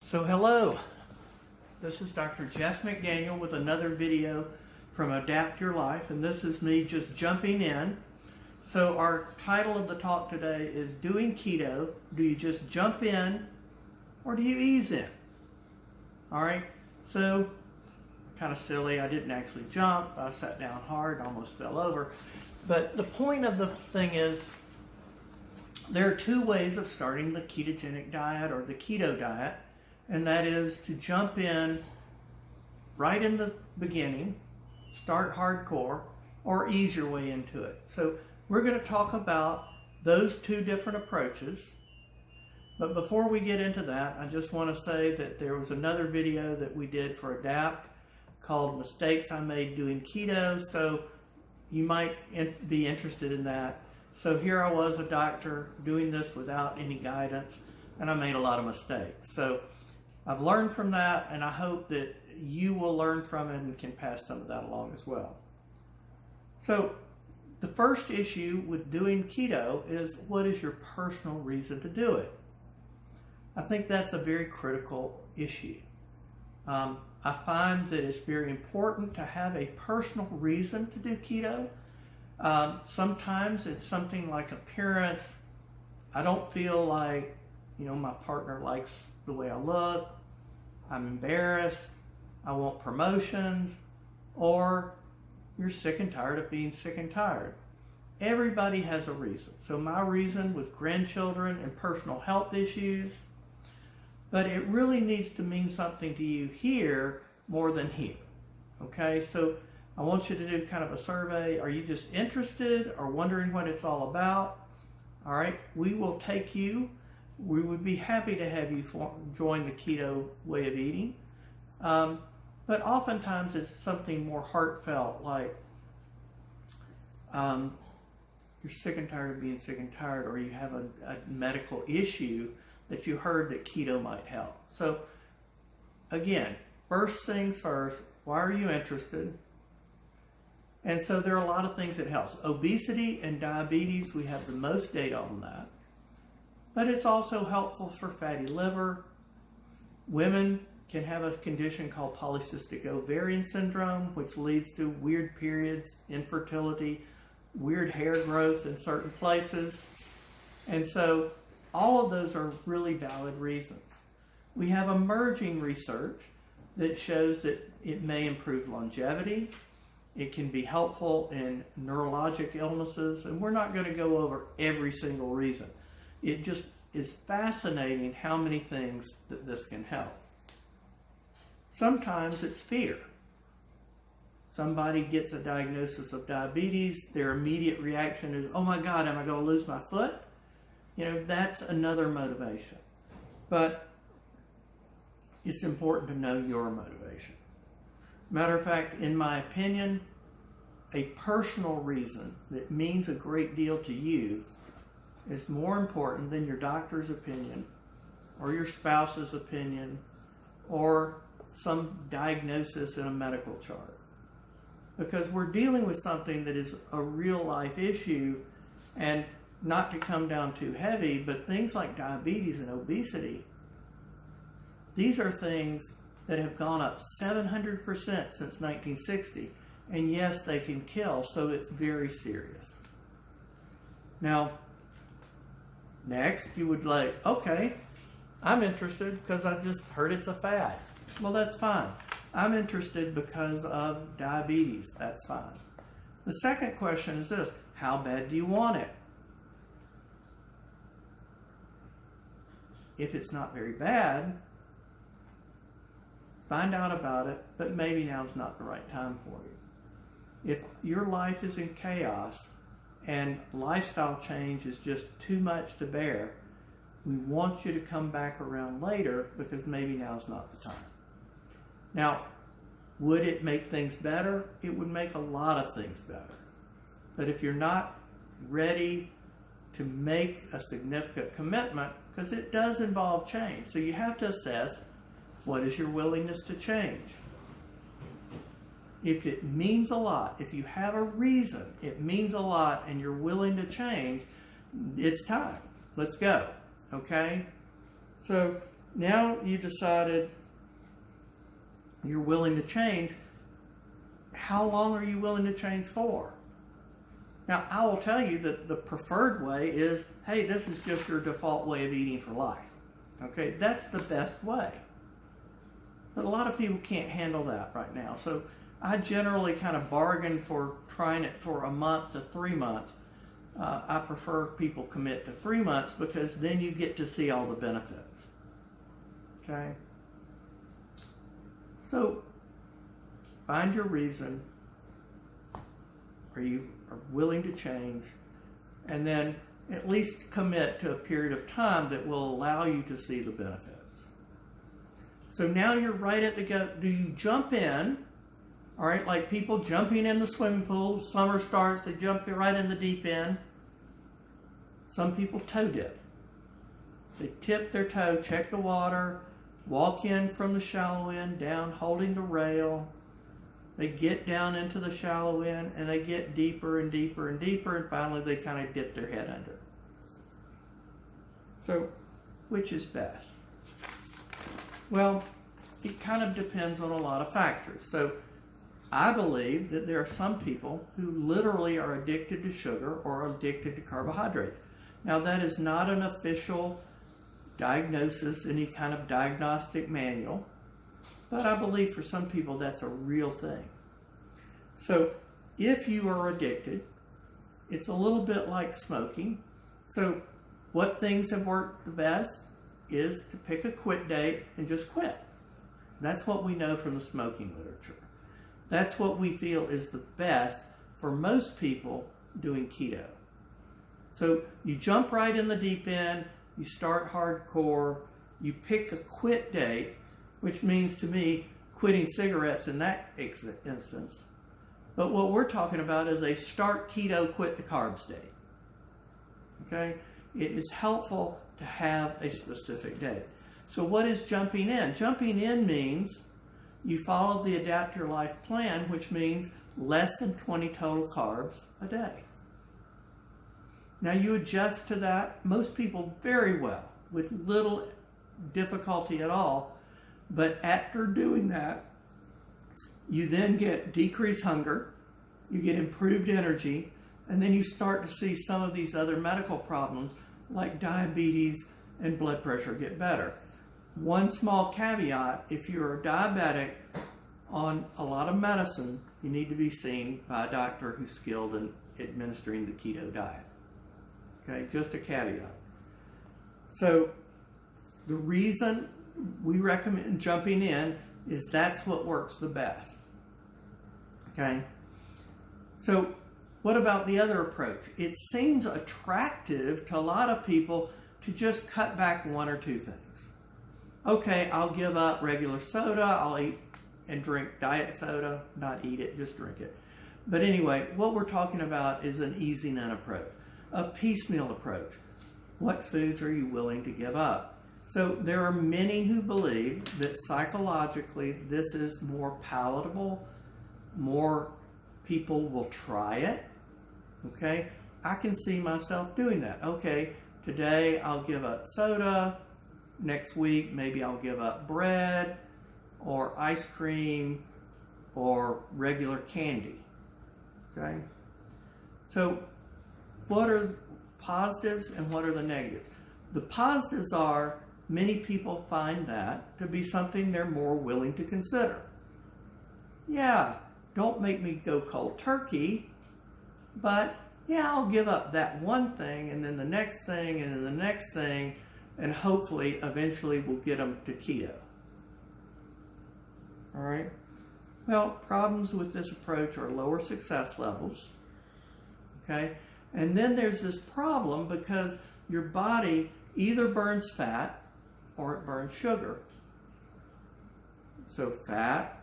So hello, this is Dr. Jeff McDaniel with another video from Adapt Your Life, and this is me just jumping in. So our title of the talk today is Doing Keto. Do you just jump in or do you ease in? Alright, so kind of silly, I didn't actually jump, I sat down hard, almost fell over. But the point of the thing is, there are two ways of starting the ketogenic diet or the keto diet, and that is to jump in right in the beginning, start hardcore, or ease your way into it. So we're going to talk about those two different approaches. But before we get into that, I just want to say that there was another video that we did for Adapt called Mistakes I Made Doing Keto, so you might be interested in that. So here I was, a doctor, doing this without any guidance, and I made a lot of mistakes. So I've learned from that, and I hope that you will learn from it and can pass some of that along as well. So the first issue with doing keto is, what is your personal reason to do it? I think that's a very critical issue. I find that it's very important to have a personal reason to do keto. Sometimes it's something like appearance. I don't feel like, my partner likes the way I look. I'm embarrassed. I want promotions. Or you're sick and tired of being sick and tired. Everybody has a reason. So my reason was grandchildren and personal health issues. But it really needs to mean something to you here more than here. Okay, so I want you to do kind of a survey. Are you just interested or wondering what it's all about? All right, we will take you. We would be happy to have you join the keto way of eating. But oftentimes it's something more heartfelt, like you're sick and tired of being sick and tired, or you have a medical issue that you heard that keto might help. So again, first things first, why are you interested? And so there are a lot of things that help. Obesity and diabetes, we have the most data on that. But it's also helpful for fatty liver. Women can have a condition called polycystic ovarian syndrome, which leads to weird periods, infertility, weird hair growth in certain places. And so all of those are really valid reasons. We have emerging research that shows that it may improve longevity. It can be helpful in neurologic illnesses, and we're not going to go over every single reason. It just is fascinating how many things that this can help. Sometimes it's fear. Somebody gets a diagnosis of diabetes, their immediate reaction is, oh my God, am I going to lose my foot? That's another motivation. But it's important to know your motivation. Matter of fact, in my opinion, a personal reason that means a great deal to you is more important than your doctor's opinion or your spouse's opinion or some diagnosis in a medical chart. Because we're dealing with something that is a real life issue, and not to come down too heavy, but things like diabetes and obesity, these are things that have gone up 700% since 1960. And yes, they can kill, so it's very serious. Now, next, you would like, okay, I'm interested because I just heard it's a fad. Well, that's fine. I'm interested because of diabetes. That's fine. The second question is this: how bad do you want it? If it's not very bad, find out about it, but maybe now's not the right time for you. If your life is in chaos and lifestyle change is just too much to bear, we want you to come back around later, because maybe now's not the time. Now, would it make things better? It would make a lot of things better. But if you're not ready to make a significant commitment, because it does involve change, so you have to assess, what is your willingness to change? If it means a lot, if you have a reason, it means a lot, and you're willing to change, it's time. Let's go. Okay? So now you decided you're willing to change. How long are you willing to change for? Now, I will tell you that the preferred way is, hey, this is just your default way of eating for life. Okay, that's the best way. But a lot of people can't handle that right now. So I generally kind of bargain for trying it for a month to 3 months. I prefer people commit to 3 months because then you get to see all the benefits. Okay? So find your reason. You are willing to change, and then at least commit to a period of time that will allow you to see the benefits. So now you're right at the go. Do you jump in? All right, like people jumping in the swimming pool, summer starts, they jump right in the deep end. Some people toe dip. They tip their toe, check the water, walk in from the shallow end, down holding the rail. They get down into the shallow end and they get deeper and deeper and deeper, and finally they kind of dip their head under. So, which is best? Well, it kind of depends on a lot of factors. So, I believe that there are some people who literally are addicted to sugar or addicted to carbohydrates. Now, that is not an official diagnosis, any kind of diagnostic manual. But I believe for some people that's a real thing. So if you are addicted, it's a little bit like smoking. So what things have worked the best is to pick a quit date and just quit. That's what we know from the smoking literature. That's what we feel is the best for most people doing keto. So you jump right in the deep end, you start hardcore, you pick a quit date, which means to me quitting cigarettes in that instance. But what we're talking about is a start keto, quit the carbs date. Okay? It is helpful to have a specific date. So what is jumping in? Jumping in means you follow the Adapt Your Life plan, which means less than 20 total carbs a day. Now you adjust to that, most people very well, with little difficulty at all. But after doing that, you then get decreased hunger, you get improved energy, and then you start to see some of these other medical problems like diabetes and blood pressure get better. One small caveat, if you're a diabetic on a lot of medicine, you need to be seen by a doctor who's skilled in administering the keto diet. Okay, just a caveat. So the reason we recommend jumping in is that's what works the best. Okay? So what about the other approach? It seems attractive to a lot of people to just cut back one or two things. Okay, I'll give up regular soda, I'll eat and drink diet soda, not eat it, just drink it. But anyway, what we're talking about is an easing in approach, a piecemeal approach. What foods are you willing to give up? So there are many who believe that psychologically this is more palatable, more people will try it, okay? I can see myself doing that. Okay, today I'll give up soda, next week maybe I'll give up bread or ice cream or regular candy, okay? So what are the positives and what are the negatives? The positives are many people find that to be something they're more willing to consider. Yeah, don't make me go cold turkey, but yeah, I'll give up that one thing and then the next thing and then the next thing, and hopefully eventually we'll get them to keto. All right? Well, problems with this approach are lower success levels, okay? And then there's this problem because your body either burns fat or it burns sugar. So fat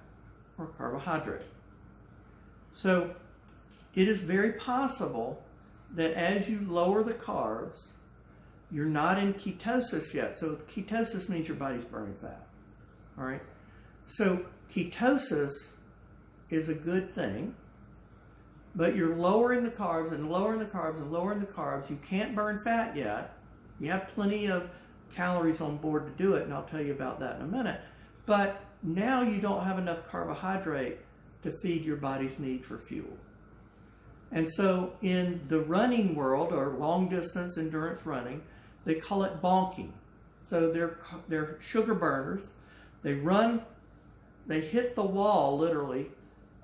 or carbohydrate. So it is very possible that as you lower the carbs, you're not in ketosis yet. So ketosis means your body's burning fat. All right? So ketosis is a good thing, but you're lowering the carbs and lowering the carbs and lowering the carbs. You can't burn fat yet. You have plenty of calories on board to do it, and I'll tell you about that in a minute. But now you don't have enough carbohydrate to feed your body's need for fuel. And so in the running world, or long distance endurance running, they call it bonking. So they're sugar burners. They run, they hit the wall literally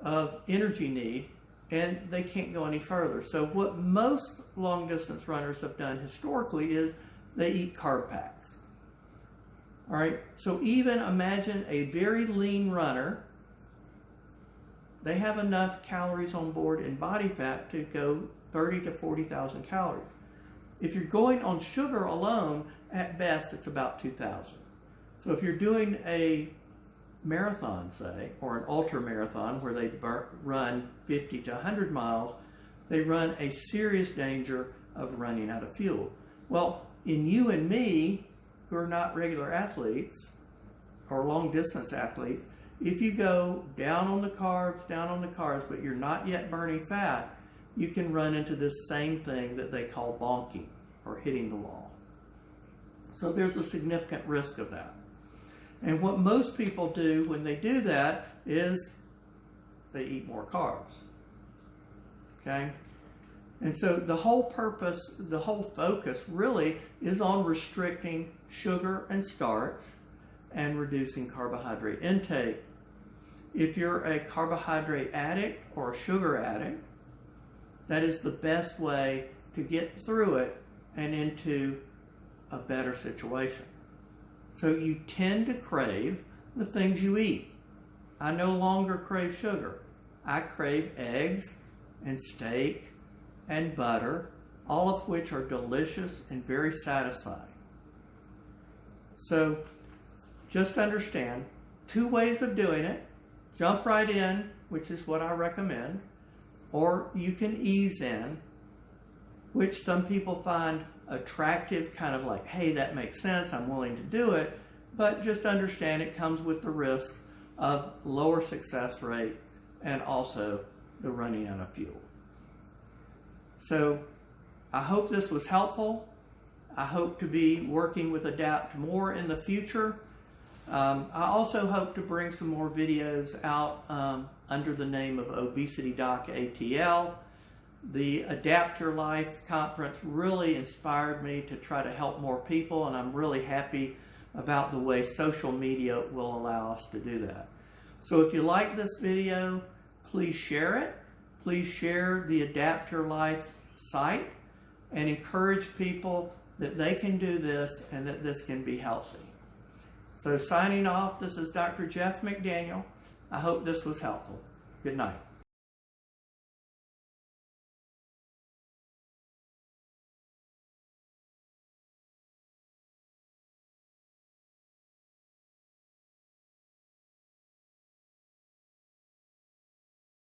of energy need, and they can't go any further. So what most long distance runners have done historically is they eat carb packs. All right, so even imagine a very lean runner. They have enough calories on board in body fat to go 30 to 40,000 calories. If you're going on sugar alone, at best it's about 2,000. So if you're doing a marathon, say, or an ultra marathon where they run 50 to 100 miles, they run a serious danger of running out of fuel. Well, in you and me, who are not regular athletes or long distance athletes, if you go down on the carbs, but you're not yet burning fat, you can run into this same thing that they call bonking, or hitting the wall. So there's a significant risk of that. And what most people do when they do that is they eat more carbs. Okay? And so the whole purpose, the whole focus really is on restricting sugar and starch and reducing carbohydrate intake. If you're a carbohydrate addict or a sugar addict, that is the best way to get through it and into a better situation. So you tend to crave the things you eat. I no longer crave sugar. I crave eggs and steak and butter, all of which are delicious and very satisfying. So just understand, two ways of doing it. Jump right in, which is what I recommend, or you can ease in, which some people find attractive, kind of like, hey, that makes sense, I'm willing to do it, but just understand it comes with the risk of lower success rate and also the running out of fuel. So I hope this was helpful. I hope to be working with ADAPT more in the future. I also hope to bring some more videos out under the name of Obesity Doc ATL. The Adapt Your Life conference really inspired me to try to help more people, and I'm really happy about the way social media will allow us to do that. So if you like this video, please share it. Please share the Adapt Your Life site and encourage people that they can do this and that this can be healthy. So signing off, this is Dr. Jeff McDaniel. I hope this was helpful. Good night.